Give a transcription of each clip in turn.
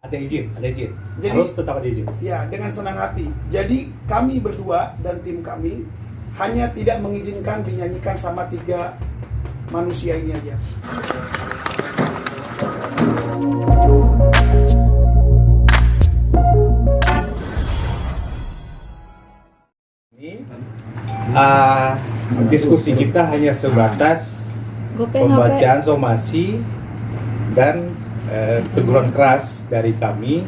Ada izin. Jadi, Harus tetap ada izin. Ya, dengan senang hati. Jadi kami berdua dan tim kami hanya tidak mengizinkan dinyanyikan sama 3 manusia ini aja. Ini diskusi kita hanya sebatas Gopeng pembacaan somasi dan teguran keras dari kami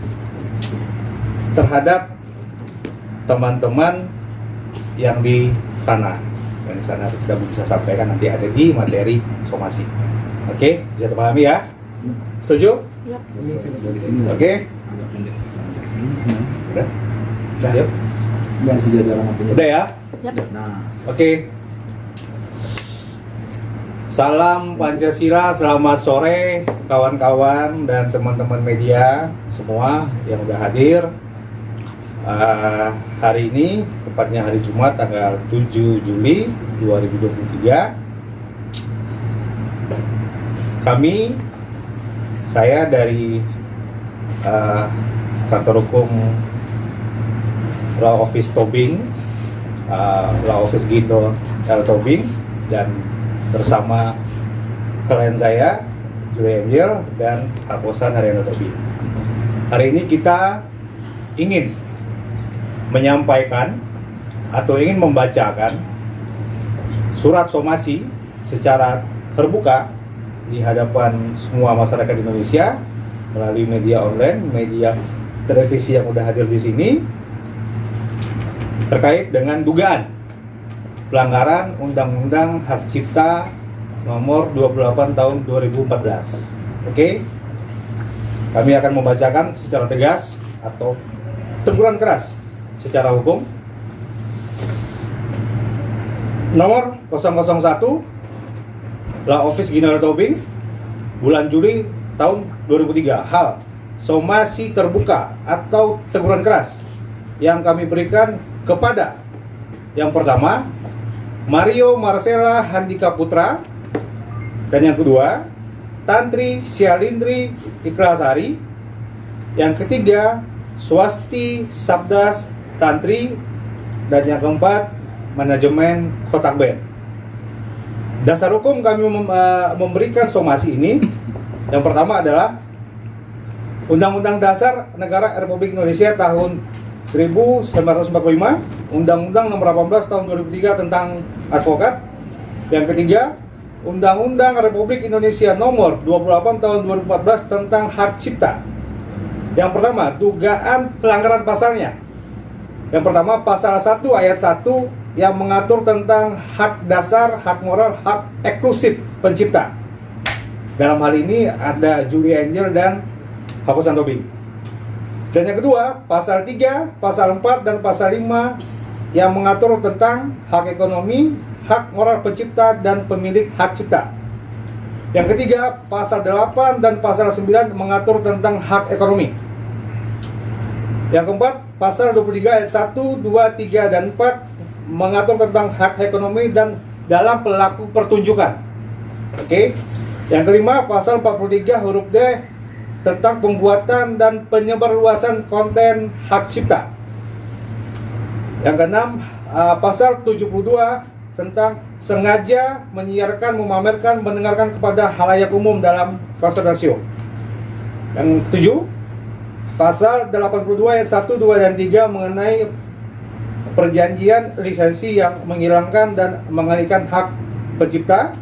terhadap teman-teman yang di sana. Dan di sana kita bisa sampaikan nanti ada di materi somasi. Oke, bisa dipahami ya? Setuju? Yap. Oke? Udah? Siap? Biar sejajar sama punya. Udah ya? Yap. Nah, Oke. Salam Pancasila, selamat sore kawan-kawan dan teman-teman media semua yang udah hadir. Hari ini, tepatnya hari Jumat tanggal 7 Juli 2023. Saya dari kantor hukum Law Office Tobing, Law Office Gindo L. Tobing, dan bersama klien saya Julie Angel dan Haposan Haryana Tobing. Hari ini kita ingin menyampaikan atau ingin membacakan surat somasi secara terbuka di hadapan semua masyarakat Indonesia melalui media online, media televisi yang udah hadir di sini, terkait dengan dugaan pelanggaran Undang-Undang Hak Cipta nomor 28 tahun 2014. Oke? Kami akan membacakan secara tegas atau teguran keras secara hukum. Nomor 001 Law Office Gindo Tobing bulan Juli tahun 2003. Hal somasi terbuka atau teguran keras yang kami berikan kepada yang pertama Mario Marcella Handika Putra, dan yang kedua Tantri Syalindri Ikhlasari, yang ketiga Swasti Sabdas Tantri, dan yang keempat manajemen Kotak Band. Dasar hukum kami memberikan somasi ini yang pertama adalah Undang-Undang Dasar Negara Republik Indonesia tahun 1945, Undang-Undang Nomor 18 tahun 2003 tentang advokat. Yang ketiga, Undang-Undang Republik Indonesia Nomor 28 tahun 2014 tentang hak cipta. Yang pertama, dugaan pelanggaran pasalnya. Yang pertama, pasal 1 ayat 1 yang mengatur tentang hak dasar, hak moral, hak eksklusif pencipta. Dalam hal ini ada Julie Angel dan Haposan Tobing. Dan yang kedua, pasal 3, pasal 4, dan pasal 5 yang mengatur tentang hak ekonomi, hak moral pencipta, dan pemilik hak cipta. Yang ketiga, pasal 8 dan pasal 9 mengatur tentang hak ekonomi. Yang keempat, pasal 23 ayat 1, 2, 3, dan 4 mengatur tentang hak ekonomi dan dalam pelaku pertunjukan. Oke. Yang kelima, pasal 43 huruf D tentang pembuatan dan penyebarluasan konten hak cipta. Yang keenam, pasal 72 tentang sengaja menyiarkan, memamerkan, mendengarkan kepada halayak umum dalam konser rasio. Yang ketujuh, pasal 82 ayat 1, 2, dan 3 mengenai perjanjian lisensi yang menghilangkan dan mengalihkan hak pencipta.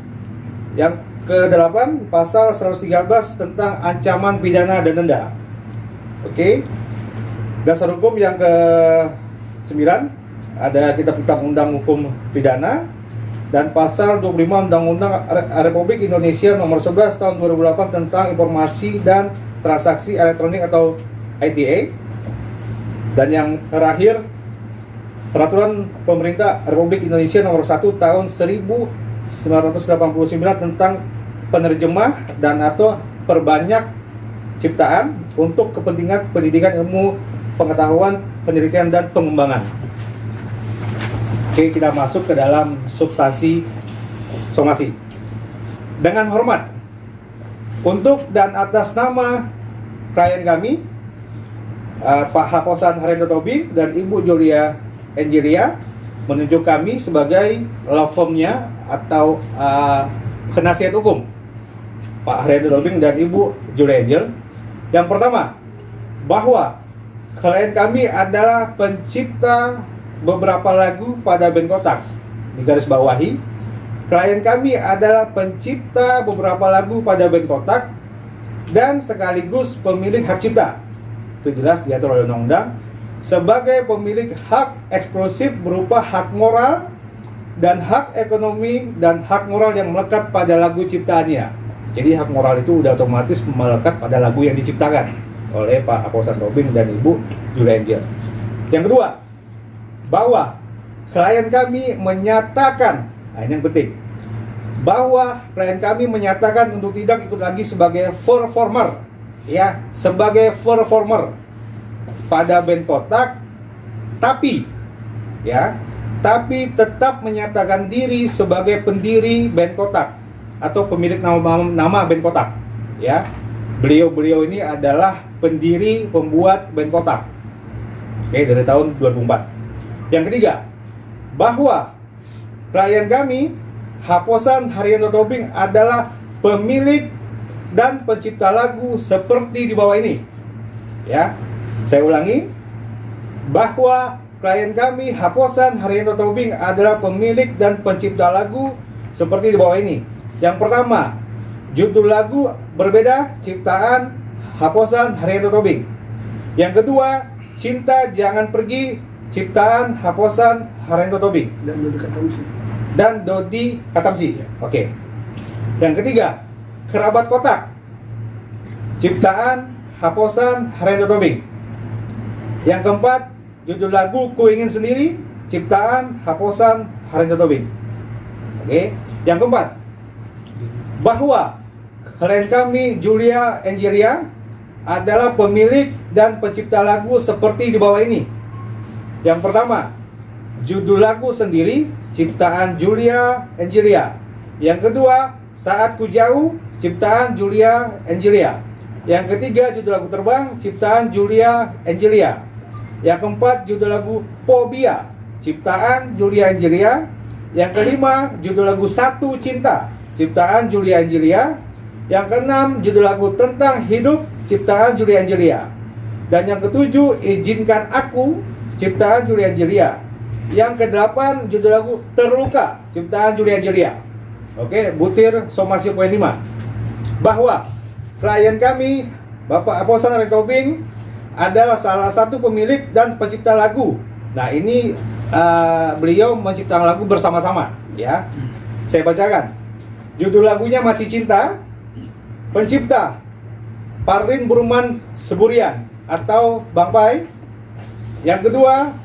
Yang ke-8, pasal 113 tentang ancaman pidana dan denda. Oke. Dasar hukum yang ke-9 ada kitab-kitab undang hukum pidana, dan pasal 25 Undang-Undang Republik Indonesia Nomor 11 tahun 2008 tentang informasi dan transaksi elektronik atau ITA. Dan yang terakhir, Peraturan Pemerintah Republik Indonesia Nomor 1 tahun 1989 tentang penerjemah dan atau perbanyak ciptaan untuk kepentingan pendidikan, ilmu pengetahuan, penelitian, dan pengembangan. Oke, kita masuk ke dalam substansi somasi. Dengan hormat, untuk dan atas nama klien kami, Pak Haposan Haryanto Tobing dan Ibu Julia Angelia menunjuk kami sebagai law firm-nya atau penasihat hukum Pak Haryanto Tobing dan Ibu Julia Angel. Yang pertama, bahwa klien kami adalah pencipta beberapa lagu pada band Kotak. Digaris bawahi, klien kami adalah pencipta beberapa lagu pada band Kotak dan sekaligus pemilik hak cipta. Itu jelas diatur oleh undang-undang sebagai pemilik hak eksklusif berupa hak moral dan hak ekonomi dan hak moral yang melekat pada lagu ciptaannya. Jadi hak moral itu udah otomatis melekat pada lagu yang diciptakan oleh Pak Haposan Tobing dan Ibu Julia Angel. Yang kedua, bahwa klien kami menyatakan, nah ini yang penting, bahwa klien kami menyatakan untuk tidak ikut lagi sebagai performer, ya, sebagai performer pada band Kotak, tapi tetap menyatakan diri sebagai pendiri band Kotak atau pemilik nama band Kotak, ya. Beliau ini adalah pendiri pembuat band Kotak, oke, dari tahun 2004. Yang ketiga, bahwa klien kami Haposan Haryanto Tobing adalah pemilik dan pencipta lagu seperti di bawah ini. Ya, saya ulangi, bahwa klien kami Haposan Haryanto Tobing adalah pemilik dan pencipta lagu seperti di bawah ini. Yang pertama, judul lagu berbeda, ciptaan Haposan Haryanto Tobing. Yang kedua, Cinta Jangan Pergi, ciptaan Haposan Haryanto Tobing dan Dodi Katamsi. Oke. Yang ketiga, Kerabat Kotak, ciptaan Haposan Haryanto Tobing. Yang keempat, judul lagu Ku Ingin Sendiri, ciptaan Haposan Haryanto Tobing. Oke. Yang keempat, bahwa klien kami Julia Angelia adalah pemilik dan pencipta lagu seperti di bawah ini. Yang pertama, judul lagu Sendiri, ciptaan Julia Angelia. Yang kedua, Saat Ku Jauh, ciptaan Julia Angelia. Yang ketiga, judul lagu Terbang, ciptaan Julia Angelia. Yang keempat, judul lagu Phobia, ciptaan Julia Angelia. Yang kelima, judul lagu Satu Cinta, ciptaan Julia Angelia. Yang keenam, judul lagu Tentang Hidup, ciptaan Julia Angelia. Dan yang ketujuh, Izinkan Aku, ciptaan Julia Angelia. Yang kedelapan, judul lagu Terluka, ciptaan Julia Angelia. Oke, butir somasi poin 5. Bahwa klien kami Bapak Haposan Haryanto Tobing adalah salah satu pemilik dan pencipta lagu. Nah, ini beliau menciptakan lagu bersama-sama, ya. Saya bacakan. Judul lagunya Masih Cinta. Pencipta Parlin Burman Seburian atau Bang Pai. Yang kedua,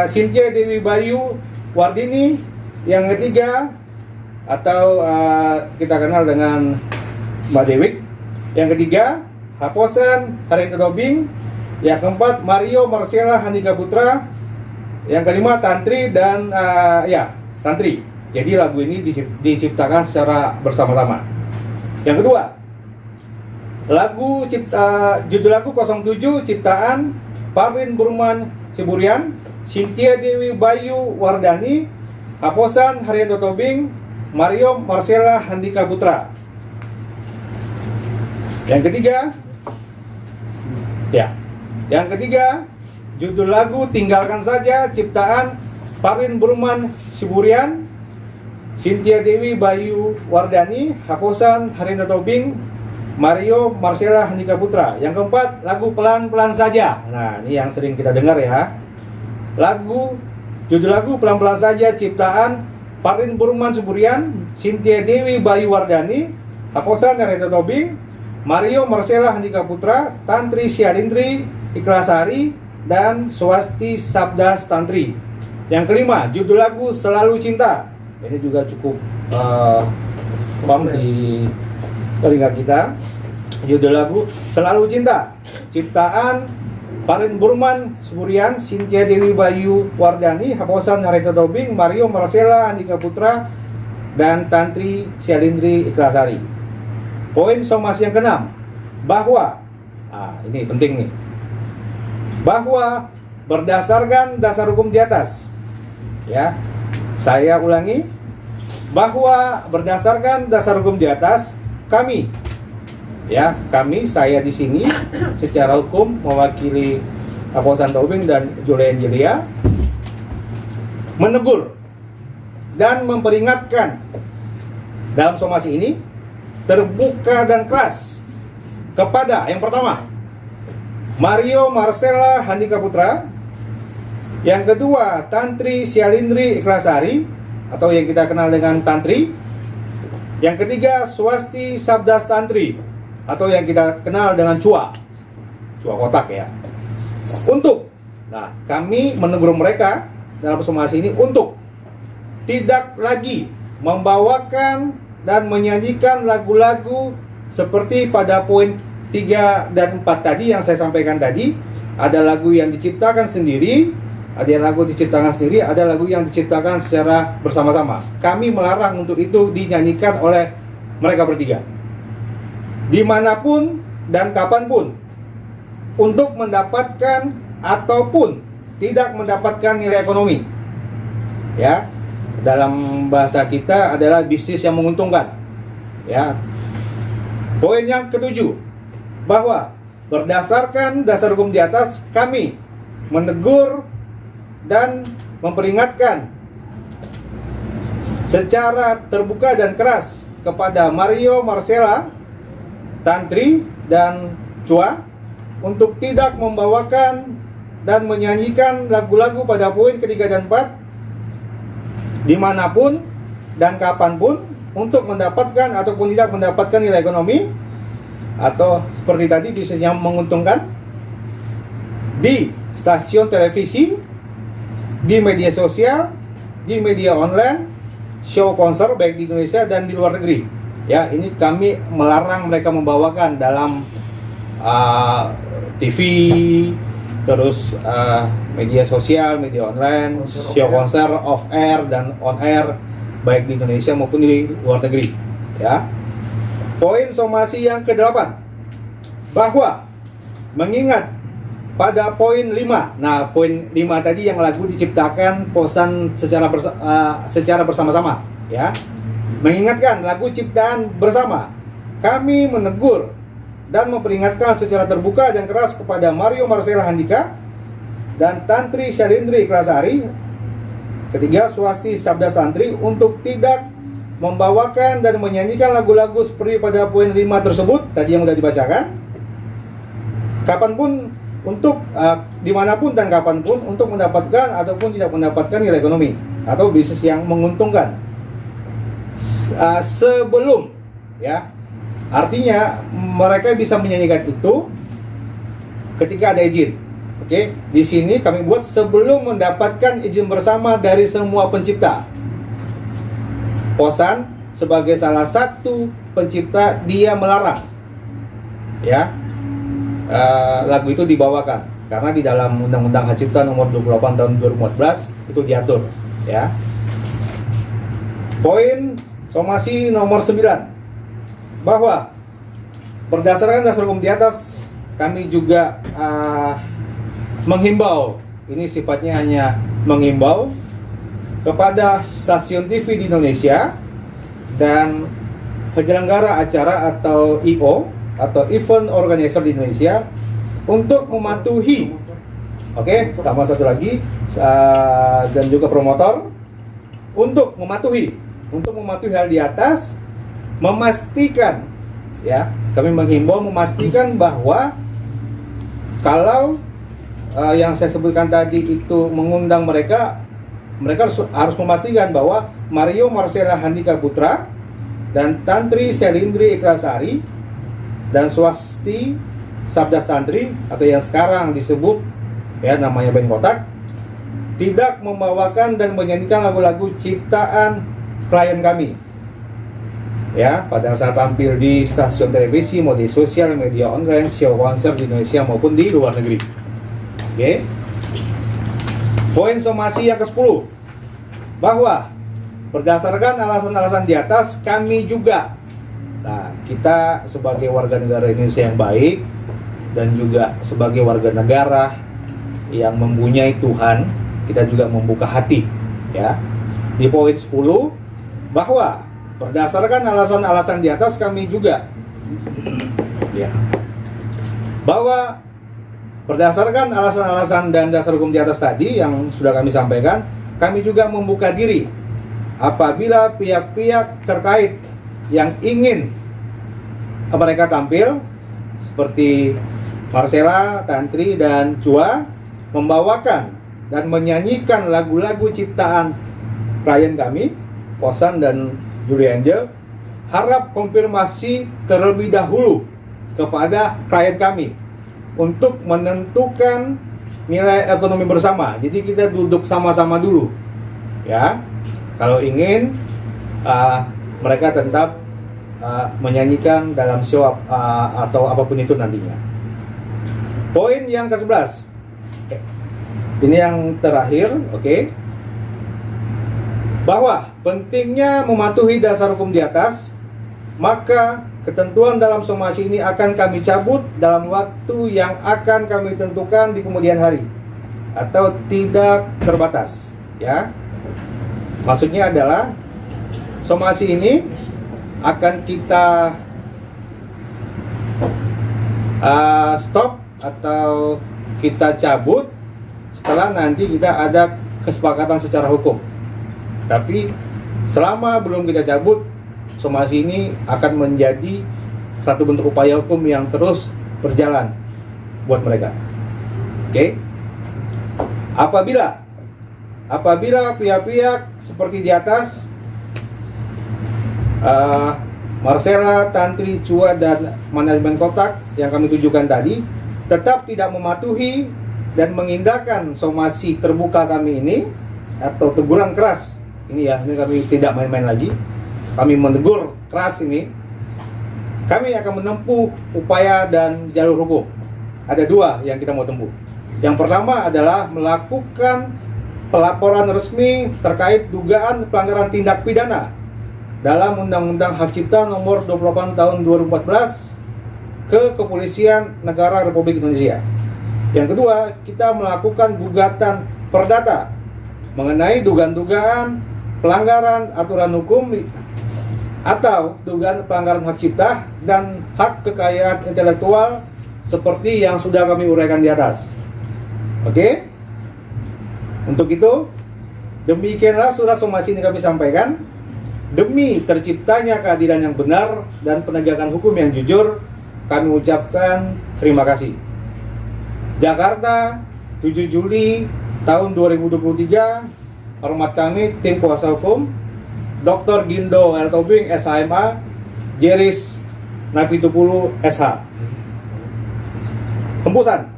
Cynthia Dewi Bayu Wardini. Yang ketiga, atau kita kenal dengan Mbak Dewi. Yang ketiga, Haposan Haryanto Tobing. Yang keempat, Mario Marcella Handika Putra. Yang kelima, Tantri dan Tantri. Jadi lagu ini diciptakan secara bersama-sama. Yang kedua, judul lagu 07, ciptaan Parwin Burman Seburian, Cynthia Dewi Bayu Wardani, Haposan Haryanto Tobing, Mario Marcella Handika Putra. Yang ketiga, judul lagu Tinggalkan Saja, ciptaan Parwin Burman Seburian, Cynthia Dewi Bayu Wardani, Haposan Haryanto Tobing, Mario Marcella Handika Putra. Yang keempat, lagu Pelan-Pelan Saja. Nah, ini yang sering kita dengar ya. Judul lagu Pelan-Pelan Saja, ciptaan Parwin Burman Seburian, Cynthia Dewi Bayu Wardani, Haposan Haryanto Tobing, Mario Marcella Handika Putra, Tantri Syadindri Ikhlasari, dan Swasti Sabda Tantri. Yang kelima, judul lagu Selalu Cinta. Ini juga cukup paham di telinga kita. Judul lagu Selalu Cinta, ciptaan Parwin Burman Seburian, Cynthia Dewi Bayu Wardani, Haposan Haryanto Tobing, Mario Marcella Handika Putra, dan Tantri Syadindri Ikhlasari. Poin somasi yang keenam, bahwa ini penting nih, bahwa berdasarkan dasar hukum di atas, ya, saya ulangi, bahwa berdasarkan dasar hukum di atas, kami, ya, saya di sini secara hukum mewakili Aposan Tobing dan Julian Jelia menegur dan memperingatkan dalam somasi ini terbuka dan keras kepada yang pertama Mario Marcella Handika Putra, yang kedua Tantri Syalindri Ikhlasari atau yang kita kenal dengan Tantri, yang ketiga Swasti Sabdas Tantri atau yang kita kenal dengan Cua kotak ya. Kami menegur mereka dalam somasi ini untuk tidak lagi membawakan dan menyanyikan lagu-lagu seperti pada poin 3 dan 4 tadi yang saya sampaikan tadi. Ada lagu yang diciptakan sendiri, ada lagu diciptakan sendiri, ada lagu yang diciptakan secara bersama-sama. Kami melarang untuk itu dinyanyikan oleh mereka bertiga dimanapun dan kapanpun, untuk mendapatkan ataupun tidak mendapatkan nilai ekonomi, ya. Dalam bahasa kita adalah bisnis yang menguntungkan, ya. Poin yang ketujuh, bahwa berdasarkan dasar hukum di atas, kami menegur dan memperingatkan secara terbuka dan keras kepada Mario Marcella, Tantri, dan Cua untuk tidak membawakan dan menyanyikan lagu-lagu pada poin ketiga dan 4 dimanapun dan kapanpun untuk mendapatkan ataupun tidak mendapatkan nilai ekonomi atau seperti tadi bisnis yang menguntungkan di stasiun televisi, di media sosial, di media online, show konser baik di Indonesia dan di luar negeri. Ya, ini kami melarang mereka membawakan dalam TV, terus media sosial, media online, show konser off air dan on air baik di Indonesia maupun di luar negeri, ya. Poin somasi yang ke-8, bahwa mengingat pada poin 5. Nah, poin 5 tadi yang lagu diciptakan Posan secara bersama-sama, ya. Mengingatkan lagu ciptaan bersama, kami menegur dan memperingatkan secara terbuka dan keras kepada Mario Marcella Handika dan Tantri Syalindri Ikhlasari, ketiga Swasti Sabdas Tantri, untuk tidak membawakan dan menyanyikan lagu-lagu seperti pada poin 5 tersebut tadi yang sudah dibacakan, kapanpun untuk dimanapun dan kapanpun untuk mendapatkan ataupun tidak mendapatkan nilai ekonomi atau bisnis yang menguntungkan sebelum, ya. Artinya mereka bisa menyanyikan itu ketika ada izin. Oke, di sini kami buat sebelum mendapatkan izin bersama dari semua pencipta. Posan sebagai salah satu pencipta, dia melarang, ya, lagu itu dibawakan karena di dalam Undang-Undang Hak Cipta nomor 28 tahun 2014 itu diatur, ya. Poin somasi nomor 9, bahwa berdasarkan dasar hukum di atas, kami juga menghimbau, ini sifatnya hanya menghimbau kepada stasiun TV di Indonesia dan penyelenggara acara atau IO atau event organizer di Indonesia untuk mematuhi, oke, tambah satu lagi, dan juga promotor untuk mematuhi hal di atas, memastikan, ya, kami menghimbau memastikan bahwa kalau yang saya sebutkan tadi itu mengundang mereka harus memastikan bahwa Mario Marcella Handika Putra dan Tantri Syalindri Ikhlasari dan Swasti Sabdas Tantri atau yang sekarang disebut, ya, namanya band kotak, tidak membawakan dan menyanyikan lagu-lagu ciptaan klien kami, ya, pada saat tampil di stasiun televisi, media sosial, media online, show konser di Indonesia maupun di luar negeri. Oke. Poin somasi yang ke-10, bahwa berdasarkan alasan-alasan di atas, kami juga, nah, kita sebagai warga negara Indonesia yang baik dan juga sebagai warga negara yang mempunyai Tuhan, kita juga membuka hati, ya. Di poin 10 bahwa berdasarkan alasan-alasan di atas kami juga, ya, bahwa berdasarkan alasan-alasan dan dasar hukum di atas tadi yang sudah kami sampaikan, kami juga membuka diri apabila pihak-pihak terkait yang ingin mereka tampil seperti Marcella, Tantri, dan Chua membawakan dan menyanyikan lagu-lagu ciptaan klien kami, Kosan dan Julie Angel, harap konfirmasi terlebih dahulu kepada klien kami untuk menentukan nilai ekonomi bersama. Jadi kita duduk sama-sama dulu, ya. Kalau ingin mereka tetap menyanyikan dalam show atau apapun itu nantinya. Poin yang ke-11, ini yang terakhir, oke. Bahwa pentingnya mematuhi dasar hukum di atas, maka ketentuan dalam somasi ini akan kami cabut dalam waktu yang akan kami tentukan di kemudian hari atau tidak terbatas, ya. Maksudnya adalah somasi ini akan kita stop atau kita cabut setelah nanti kita ada kesepakatan secara hukum. Tapi selama belum kita cabut, somasi ini akan menjadi satu bentuk upaya hukum yang terus berjalan buat mereka. Oke? Apabila pihak-pihak seperti di atas, Marcella, Tantri, Chua, dan manajemen kotak yang kami tujukan tadi tetap tidak mematuhi dan mengindahkan somasi terbuka kami ini atau teguran keras ini, ya, ini kami tidak main-main lagi, kami menegur keras ini, kami akan menempuh upaya dan jalur hukum. Ada dua yang kita mau tempuh. Yang pertama adalah melakukan pelaporan resmi terkait dugaan pelanggaran tindak pidana dalam Undang-Undang Hak Cipta Nomor 28 Tahun 2014 ke Kepolisian Negara Republik Indonesia. Yang kedua, kita melakukan gugatan perdata mengenai dugaan-dugaan pelanggaran aturan hukum atau dugaan pelanggaran hak cipta dan hak kekayaan intelektual seperti yang sudah kami uraikan di atas. Oke? Untuk itu, demikianlah surat somasi ini kami sampaikan. Demi terciptanya keadilan yang benar dan penegakan hukum yang jujur, kami ucapkan terima kasih. Jakarta, 7 Juli tahun 2023. Hormat kami, tim kuasa hukum Dr. Gindo L. Tobing, SHMA, Jeris Napitupulu, SH. Hembusan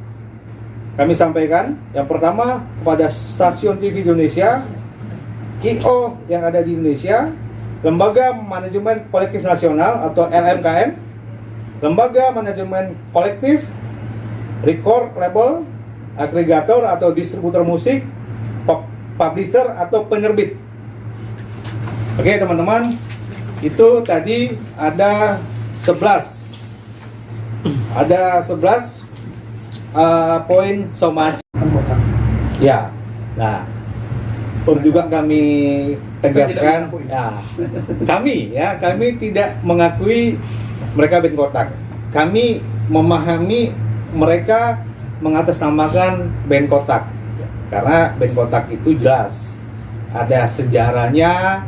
kami sampaikan yang pertama kepada stasiun TV Indonesia, KIO yang ada di Indonesia, Lembaga Manajemen Kolektif Nasional atau LMKN, Lembaga Manajemen Kolektif, record label, agregator atau distributor musik, publisher atau penerbit. Oke teman-teman, itu tadi ada 11 poin somasi. Ya, nah perlu juga kami tegaskan, kami tidak mengakui mereka band kotak. Kami memahami mereka mengatasnamakan band kotak, karena band kotak itu jelas ada sejarahnya.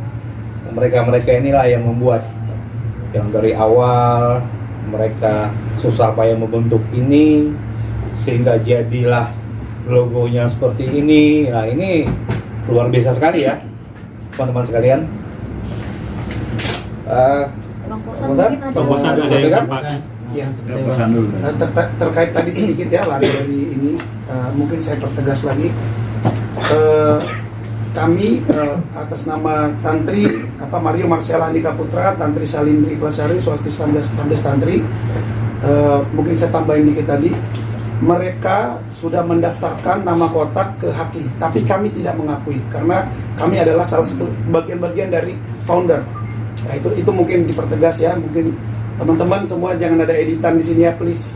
Mereka inilah yang membuat, yang dari awal mereka susah payah membentuk ini sehingga jadilah logonya seperti ini. Nah, ini luar biasa sekali ya teman-teman sekalian. Bang Posan ada yang sampaikan? Ya, terkait tadi sedikit ya lari dari ini, mungkin saya pertegas lagi. Kami atas nama Tantri Mario Marcella Andika Putra, Tantri Salindri Ikhlasari, Swasti Samdes Tantri, mungkin saya tambahin dikit tadi, mereka sudah mendaftarkan nama kotak ke Haki, tapi kami tidak mengakui karena kami adalah salah satu bagian-bagian dari founder. Nah, itu mungkin dipertegas ya, mungkin teman-teman semua jangan ada editan di sini ya, please.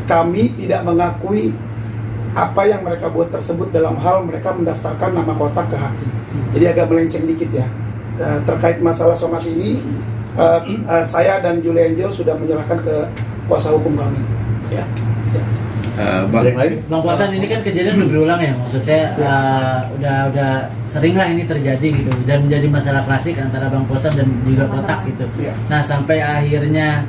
Kami tidak mengakui apa yang mereka buat tersebut dalam hal mereka mendaftarkan nama kotak ke Haki. Jadi agak melenceng dikit ya. Terkait masalah somasi ini, saya dan Julie Angel sudah menyerahkan ke kuasa hukum kami. Ya. Bang, Yang lain? Bang Posan, ini kan kejadian udah berulang ya, maksudnya udah sering lah ini terjadi gitu, dan menjadi masalah klasik antara Bang Posan dan juga kotak gitu. Iya. Nah sampai akhirnya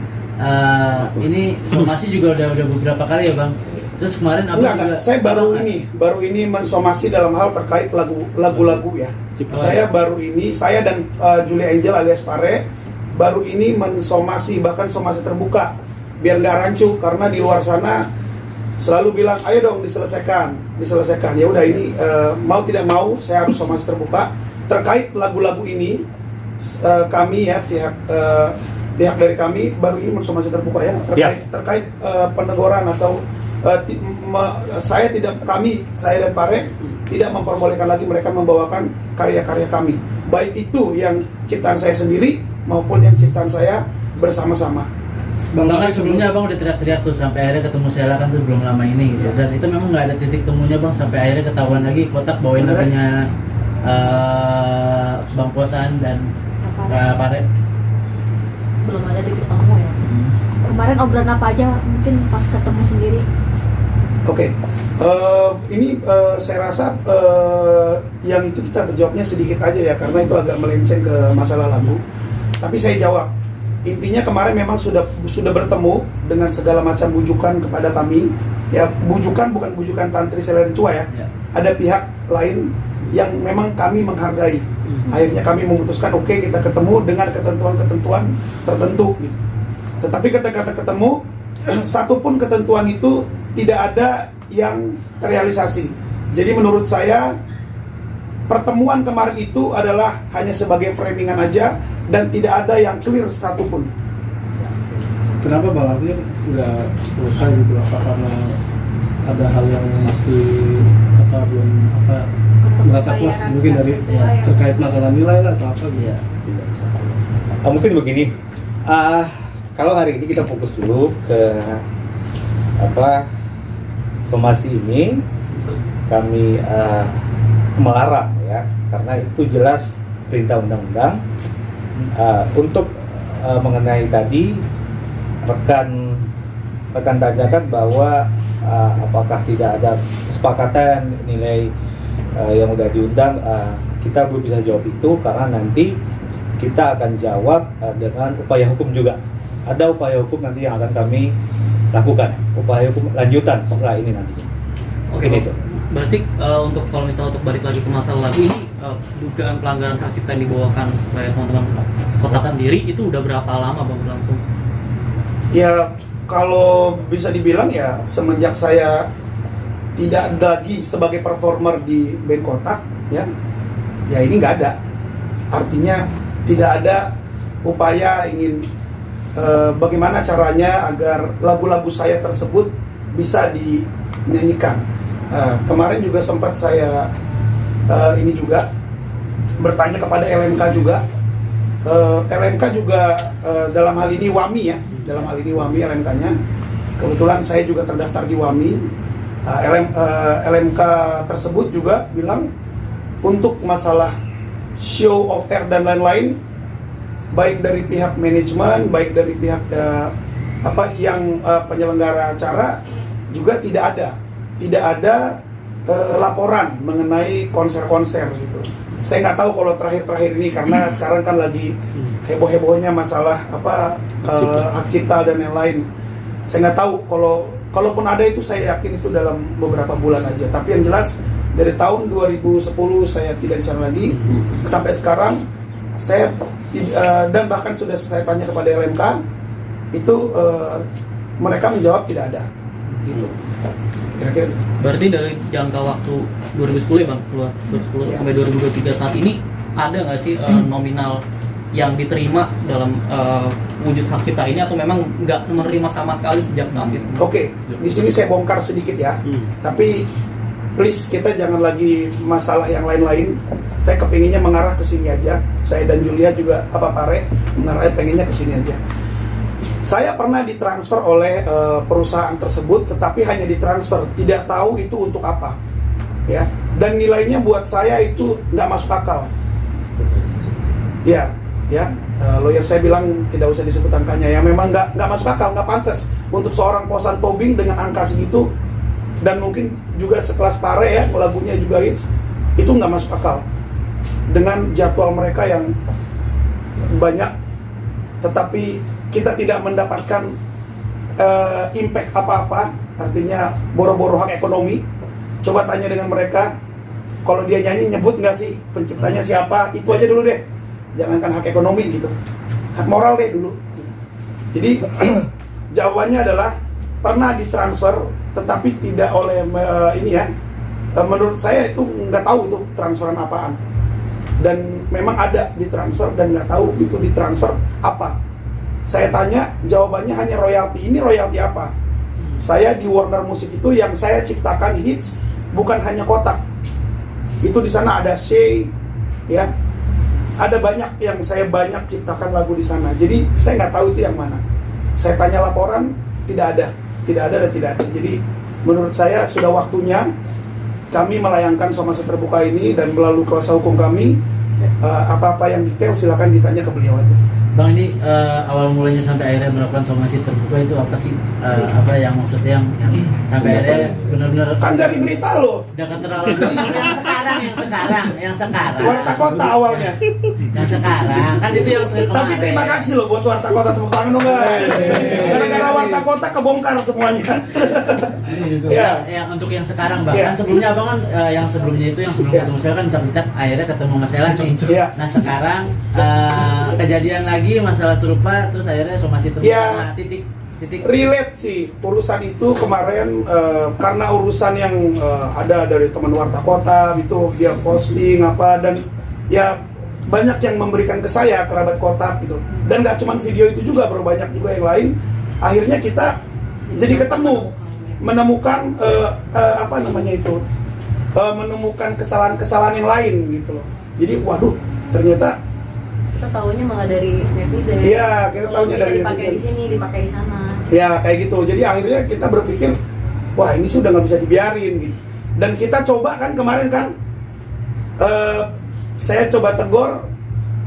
ini somasi juga udah beberapa kali ya Bang. Terus kemarin Enggak, saya baru ini mensomasi dalam hal terkait lagu-lagu ya. Saya dan Julie Angel alias Pare baru ini mensomasi, bahkan somasi terbuka biar nggak rancu, karena di luar sana selalu bilang ayo dong diselesaikan. Ya udah ini mau tidak mau saya harus somasi terbuka terkait lagu-lagu ini. Kami ya pihak dari kami baru ini mensomasi terbuka ya terkait peneguran atau saya dan Pare tidak memperbolehkan lagi mereka membawakan karya-karya kami, baik itu yang ciptaan saya sendiri maupun yang ciptaan saya bersama-sama. Bang, kan sebelumnya Abang udah teriak-teriak tuh sampai akhirnya ketemu Sheila kan tuh belum lama ini gitu. Dan itu memang nggak ada titik temunya Bang, sampai akhirnya ketahuan lagi kotak bawain lagunya Bang Posan dan Pare. Belum ada titik temu ya. Kemarin obrolan apa aja mungkin pas ketemu sendiri. Oke. Ini saya rasa yang itu kita terjawabnya sedikit aja ya, karena itu agak melenceng ke masalah lagu. Tapi saya jawab. Intinya kemarin memang sudah bertemu dengan segala macam bujukan kepada kami. Ya, bujukan bukan bujukan Tantri Sheila dan Chua ya. Ada pihak lain yang memang kami menghargai. Akhirnya kami memutuskan oke, kita ketemu dengan ketentuan-ketentuan tertentu gitu. Tetapi ketika ketemu, satupun ketentuan itu tidak ada yang terrealisasi. Jadi menurut saya pertemuan kemarin itu adalah hanya sebagai framingan aja dan tidak ada yang clear satupun. Kenapa Bang Ardi udah selesai gitu? Apa karena ada hal yang masih belum merasa puas mungkin dari terkait masalah nilai lah atau apa gitu? Mungkin begini. Kalau hari ini kita fokus dulu ke somasi ini, kami melarang ya, karena itu jelas perintah undang-undang. Untuk mengenai tadi rekan tanyakan bahwa apakah tidak ada kesepakatan nilai yang udah diundang, kita belum bisa jawab itu karena nanti kita akan jawab dengan upaya hukum juga. Ada upaya hukum nanti yang akan kami lakukan, upaya hukum lanjutan setelah ini nanti. Oke, itu. Berarti untuk kalau misalnya untuk balik lagi ke masalah lagu ini, dugaan pelanggaran hak cipta yang dibawakan oleh teman-teman kotak sendiri itu udah berapa lama Bang berlangsung? Ya kalau bisa dibilang ya semenjak saya tidak lagi sebagai performer di band Kotak ya ini nggak ada. Artinya tidak ada upaya ingin bagaimana caranya agar lagu-lagu saya tersebut bisa dinyanyikan. Kemarin juga sempat saya ini juga bertanya kepada LMK juga. LMK juga dalam hal ini WAMI ya, LMK-nya. Kebetulan saya juga terdaftar di WAMI. LMK tersebut juga bilang untuk masalah show of air dan lain-lain, baik dari pihak manajemen, baik dari pihak penyelenggara acara juga tidak ada laporan mengenai konser-konser gitu. Saya nggak tahu kalau terakhir-terakhir ini karena sekarang kan lagi heboh-hebohnya masalah hak cipta dan yang lain. Saya nggak tahu kalaupun ada itu, saya yakin itu dalam beberapa bulan aja. Tapi yang jelas dari tahun 2010 saya tidak di sana lagi sampai sekarang. Saya dan bahkan sudah saya tanya kepada LMK itu mereka menjawab tidak ada gitu. Kira-kira. Berarti dari jangka waktu 2010 ya Bang, keluar 2010 sampai 2023 saat ini ada nggak sih nominal yang diterima dalam wujud hak cipta ini, atau memang nggak menerima sama sekali sejak saat itu? Oke, di sini saya bongkar sedikit ya. Tapi please kita jangan lagi masalah yang lain-lain. Saya kepinginnya mengarah ke sini aja. Saya dan Julia juga Pare mengarahnya pengennya ke sini aja. Saya pernah ditransfer oleh perusahaan tersebut, tetapi hanya ditransfer, tidak tahu itu untuk apa, ya. Dan nilainya buat saya itu nggak masuk akal. Ya, lawyer saya bilang tidak usah disebut angkanya. Ya memang nggak masuk akal, nggak pantas untuk seorang posan tobing dengan angka segitu, dan mungkin juga sekelas Pare ya, lagunya juga hits, itu nggak masuk akal dengan jadwal mereka yang banyak, tetapi kita tidak mendapatkan impact apa-apa, artinya boro-boro hak ekonomi. Coba tanya dengan mereka, kalau dia nyanyi nyebut nggak sih penciptanya siapa, itu aja dulu deh, jangankan hak ekonomi gitu, hak moral deh dulu. Jadi jawabannya adalah pernah ditransfer, tetapi tidak oleh menurut saya itu nggak tahu itu transferan apaan, dan memang ada ditransfer dan nggak tahu itu ditransfer apa. Saya tanya, jawabannya hanya royalti. Ini royalti apa? Saya di Warner Music itu yang saya ciptakan hits, bukan hanya kotak. Itu di sana ada C, ya, ada banyak yang saya banyak ciptakan lagu di sana. Jadi saya nggak tahu itu yang mana. Saya tanya laporan, tidak ada dan tidak ada. Jadi menurut saya sudah waktunya kami melayangkan somasi terbuka ini, dan melalui kuasa hukum kami, apa-apa yang detail silakan ditanya ke beliau aja. Bang, ini awal mulanya sampai akhirnya melakukan somasi terbuka itu apa sih? Apa yang maksudnya yang sampai akhirnya benar-benar Kan dari berita loh, udah keterlaluan. yang sekarang Warta Kota awalnya. yang sekarang kan itu yang Tapi terima kasih loh buat Warta Kota, tepuk tangan dong guys. Gara-gara Warta Kota kebongkar semuanya. Ya. yang untuk yang sekarang Bang, Ya. kan sebelumnya Abang kan yang sebelumnya itu yang sebelum Ya. ketemu saya kan cak-cak akhirnya ketemu Mas Ella nih. Ya. Nah sekarang kejadian lagi masalah serupa, terus akhirnya somasi terbuka. Ya. Nah, titik Relate sih urusan itu kemarin, karena urusan yang ada dari teman Warta Kota itu, dia posting apa, dan ya banyak yang memberikan ke saya, kerabat kotak gitu. Dan nggak cuma video itu juga, banyak juga yang lain. Akhirnya kita jadi ketemu, menemukan menemukan kesalahan-kesalahan yang lain gitu loh. Jadi waduh, ternyata Kita tahunya malah dari netizen. iya, kita Kalau tahunya kita dari dipakai netizen. di sini, dipakai di sana. Ya kayak gitu. Jadi akhirnya kita berpikir, wah ini sudah nggak bisa dibiarin gitu. Dan kita coba kan kemarin kan, saya coba tegur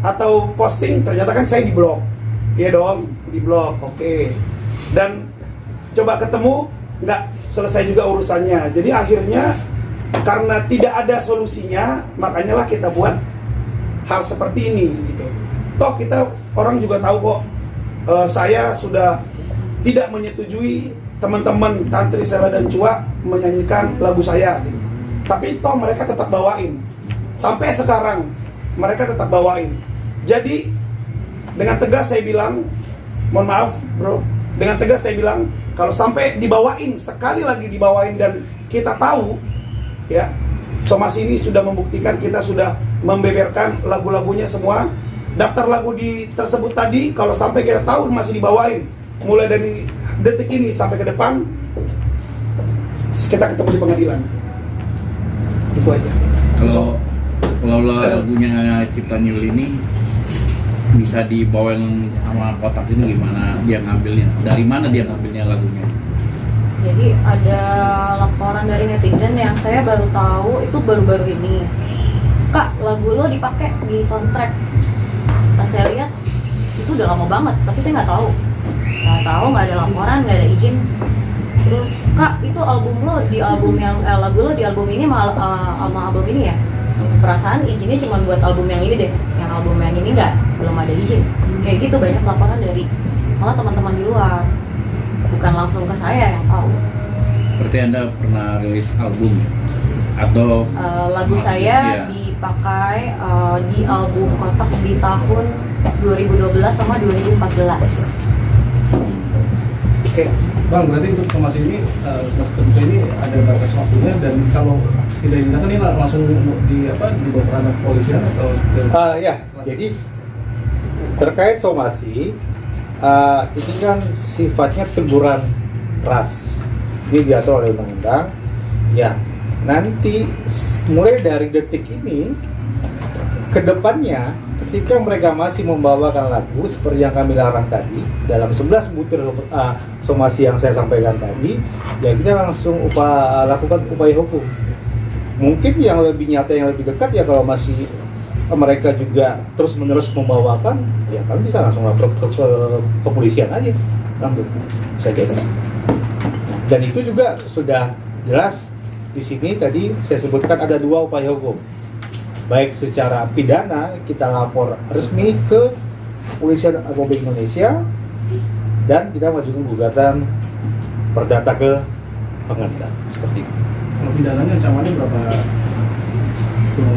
atau posting, ternyata kan saya diblok. Iya dong, diblok. Oke. Dan coba ketemu, nggak selesai juga urusannya. Jadi akhirnya karena tidak ada solusinya, makanya lah kita buat hal seperti ini gitu. Toh kita orang juga tahu kok, saya sudah tidak menyetujui teman-teman Tantri, Sela dan Cua menyanyikan lagu saya gitu. Tapi toh mereka tetap bawain. Sampai sekarang mereka tetap bawain. Jadi dengan tegas saya bilang, mohon maaf bro, dengan tegas saya bilang, kalau sampai dibawain, sekali lagi dibawain dan kita tahu ya, somasi ini sudah membuktikan kita sudah membeberkan lagu-lagunya semua. Daftar lagu di tersebut tadi, kalau sampai kita tahu masih dibawain, mulai dari detik ini sampai ke depan, kita ketemu di pengadilan. Itu aja. Kalau lagunya Cipta Nyul ini bisa dibawain sama kotak ini, gimana dia ngambilnya? Dari mana dia ngambilnya lagunya? Jadi ada laporan dari netizen yang saya baru tahu itu baru-baru ini. Kak, lagu lo dipakai di soundtrack. Pas saya lihat itu udah lama banget, tapi saya nggak tahu, nggak ada laporan, nggak ada izin. Terus Kak, itu album lo di album yang lagu lo di album ini sama album ini ya? Perasaan izinnya cuma buat album yang ini deh, yang album yang ini belum ada izin. Kayak gitu banyak laporan dari malah teman-teman di luar, bukan langsung ke saya yang tahu. Berarti Anda pernah rilis album atau lagu saya dipakai di album Kotak di tahun 2012 sama 2014. Oke. Bang, berarti untuk somasi ini, somasi terbuka ini ada batas waktunya, dan kalau tidak dilakukan ini langsung dibawa ke ranah kepolisian atau Ya, jadi terkait somasi, itu kan sifatnya teguran keras. Ini diatur oleh undang-undang. Ya, nanti mulai dari detik ini kedepannya ketika mereka masih membawakan lagu seperti yang kami larang tadi dalam 11 butir somasi yang saya sampaikan tadi, ya kita langsung lakukan upaya hukum. Mungkin yang lebih nyata, yang lebih dekat ya kalau masih mereka juga terus-menerus membawakan, ya kami bisa langsung lapor ke kepolisian aja langsung saya kira. Dan itu juga sudah jelas di sini tadi saya sebutkan ada 2 upaya hukum. Baik secara pidana kita lapor resmi ke Kepolisian Republik Indonesia dan kita mengajukan gugatan perdata ke pengadilan seperti itu. Kalau pidananya ancamannya berapa?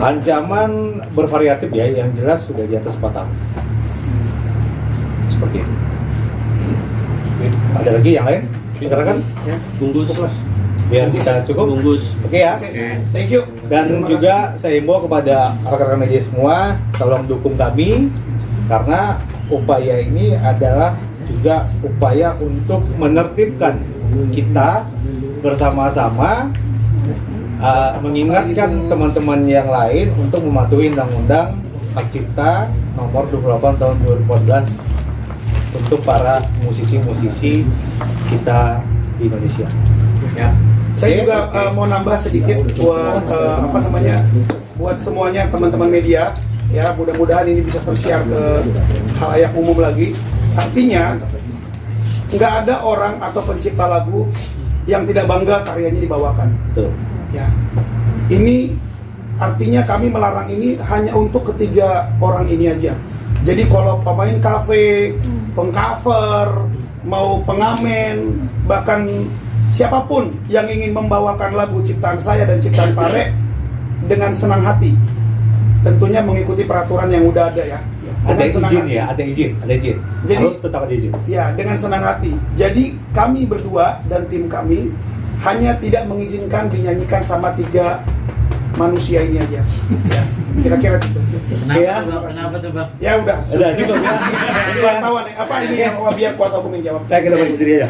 Ancaman bervariatif ya, yang jelas sudah di atas 4 tahun. Seperti itu. Ada lagi yang lain? Silakan. Bungkus. Biar kita cukup. Bungkus. Oke ya. Thank you. Dan juga saya himbau kepada rekan-rekan media semua, tolong dukung kami karena upaya ini adalah juga upaya untuk menertibkan kita bersama-sama, mengingatkan teman-teman yang lain untuk mematuhi Undang-Undang Hak Cipta Nomor 28 Tahun 2014 untuk para musisi-musisi kita di Indonesia. Ya. Saya Oke, juga oke. mau nambah sedikit buat buat semuanya teman-teman media ya, mudah-mudahan ini bisa tersiar ke halayak umum lagi. Artinya nggak ada orang atau pencipta lagu yang tidak bangga karyanya dibawakan. Betul. Ya, ini artinya kami melarang ini hanya untuk ketiga orang ini aja. Jadi kalau pemain kafe, pengcover, mau pengamen, bahkan siapapun yang ingin membawakan lagu ciptaan saya dan ciptaan Pare dengan senang hati, tentunya mengikuti peraturan yang udah ada ya. Ada Dengan senang izin hati. ya, ada izin. Jadi- Harus tetap ada izin. Ya, dengan senang hati. Jadi kami berdua dan tim kami hanya tidak mengizinkan dinyanyikan sama 3 manusia ini aja. Ya, kira-kira gitu. Kenapa, Ya. tuh, Bang? Kenapa tuh, Bang? Ya udah. Udah, cukup ya. Ini wartawan ya. Apa ini yang biar kuasa hukum yang jawab. Kita berdiri aja.